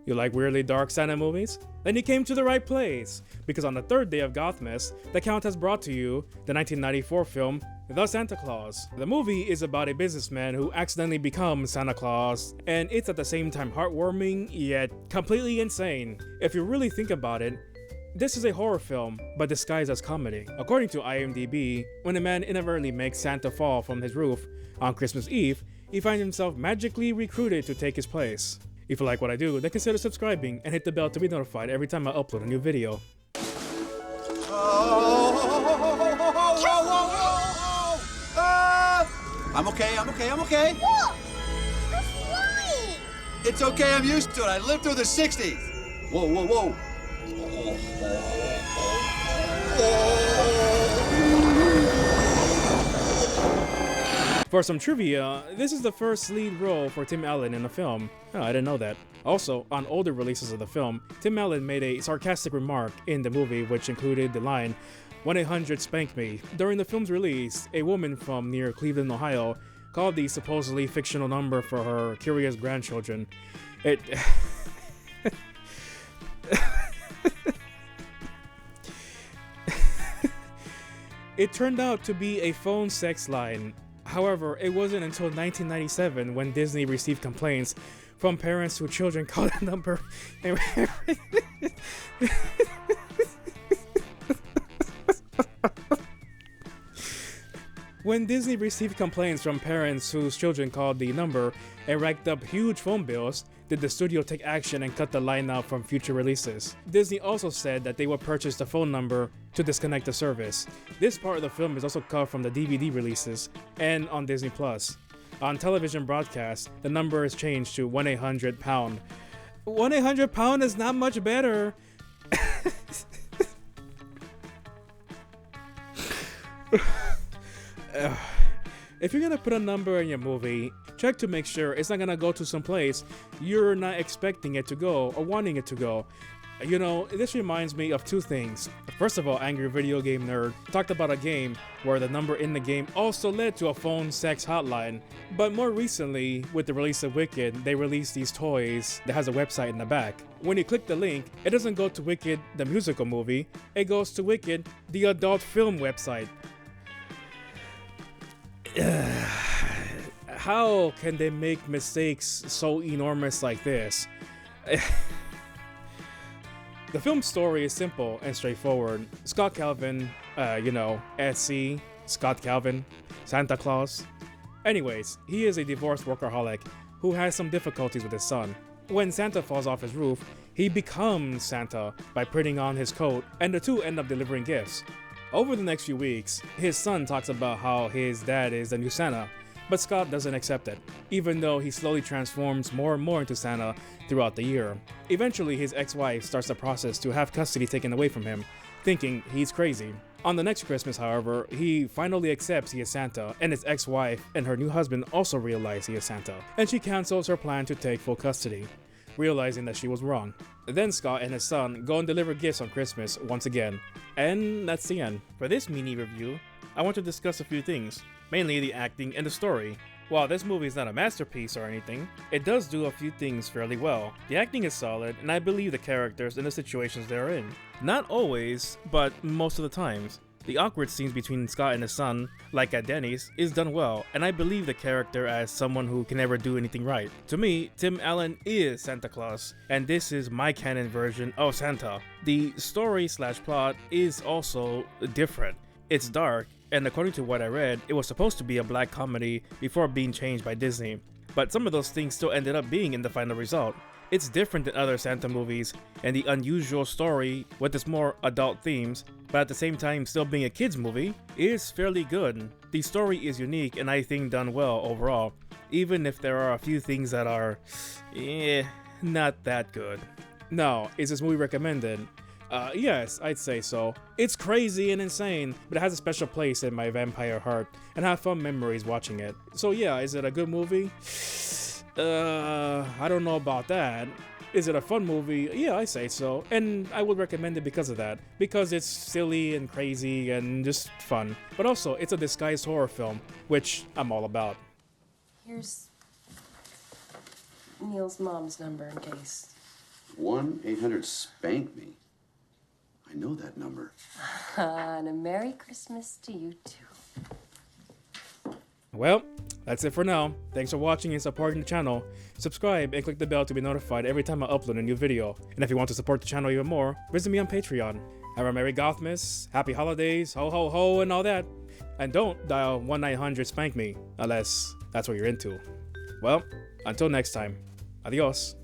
You like weirdly dark Santa movies? Then you came to the right place, because on the third day of Gothmas, the Count has brought to you the 1994 film The Santa Claus. The movie is about a businessman who accidentally becomes Santa Claus, and it's at the same time heartwarming yet completely insane. If you really think about it, this is a horror film, but disguised as comedy. According to IMDb, when a man inadvertently makes Santa fall from his roof on Christmas Eve, he finds himself magically recruited to take his place. If you like what I do, then consider subscribing and hit the bell to be notified every time I upload a new video. I'm okay. Look! We're flying! It's okay, I'm used to it. I lived through the 60s. Whoa. For some trivia, this is the first lead role for Tim Allen in a film. Oh, I didn't know that. Also, on older releases of the film, Tim Allen made a sarcastic remark in the movie which included the line, 1-800-SPANK-ME. During the film's release, a woman from near Cleveland, Ohio, called the supposedly fictional number for her curious grandchildren. It turned out to be a phone sex line. However, it wasn't until 1997 when Disney received complaints from parents whose children called the number. When Disney received complaints from parents whose children called the number and racked up huge phone bills, did the studio take action and cut the line out from future releases. Disney also said that they would purchase the phone number to disconnect the service. This part of the film is also cut from the DVD releases and on Disney+. On television broadcasts, the number is changed to 1-800-POUND. 1-800-POUND is not much better. If you're gonna put a number in your movie, check to make sure it's not gonna go to some place you're not expecting it to go or wanting it to go. You know, this reminds me of two things. First of all, Angry Video Game Nerd talked about a game where the number in the game also led to a phone sex hotline. But more recently, with the release of Wicked, they released these toys that has a website in the back. When you click the link, it doesn't go to Wicked, the musical movie, it goes to Wicked, the adult film website. How can they make mistakes so enormous like this? The film's story is simple and straightforward. Scott Calvin, SC, Scott Calvin, Santa Claus. Anyways, he is a divorced workaholic who has some difficulties with his son. When Santa falls off his roof, he becomes Santa by putting on his coat, and the two end up delivering gifts. Over the next few weeks, his son talks about how his dad is the new Santa, but Scott doesn't accept it, even though he slowly transforms more and more into Santa throughout the year. Eventually, his ex-wife starts the process to have custody taken away from him, thinking he's crazy. On the next Christmas, however, he finally accepts he is Santa, and his ex-wife and her new husband also realize he is Santa, and she cancels her plan to take full custody, realizing that she was wrong. Then Scott and his son go and deliver gifts on Christmas once again, and that's the end. For this mini review, I want to discuss a few things, mainly the acting and the story. While this movie is not a masterpiece or anything, it does do a few things fairly well. The acting is solid, and I believe the characters and the situations they're in. Not always, but most of the times. The awkward scenes between Scott and his son, like at Denny's, is done well, and I believe the character as someone who can never do anything right. To me, Tim Allen is Santa Claus, and this is my canon version of Santa. The story/plot is also different. It's dark, and according to what I read, it was supposed to be a black comedy before being changed by Disney. But some of those things still ended up being in the final result. It's different than other Santa movies, and the unusual story with its more adult themes, but at the same time still being a kids movie, is fairly good. The story is unique and I think done well overall, even if there are a few things that are, not that good. Now, is this movie recommended? Yes, I'd say so. It's crazy and insane, but it has a special place in my vampire heart, and I have fun memories watching it. So yeah, is it a good movie? I don't know about that. Is it a fun movie? Yeah, I say so, and I would recommend it because of that. Because it's silly and crazy and just fun. But also, it's a disguised horror film, which I'm all about. Here's Neil's mom's number in case 1-800-SPANK-ME. I know that number. And a Merry Christmas to you too. Well, that's it for now. Thanks for watching and supporting the channel. Subscribe and click the bell to be notified every time I upload a new video. And if you want to support the channel even more, visit me on Patreon. Have a Merry Gothmas, Happy Holidays, ho ho ho, and all that. And don't dial 1-900-SPANK-ME unless that's what you're into. Well, until next time, adios.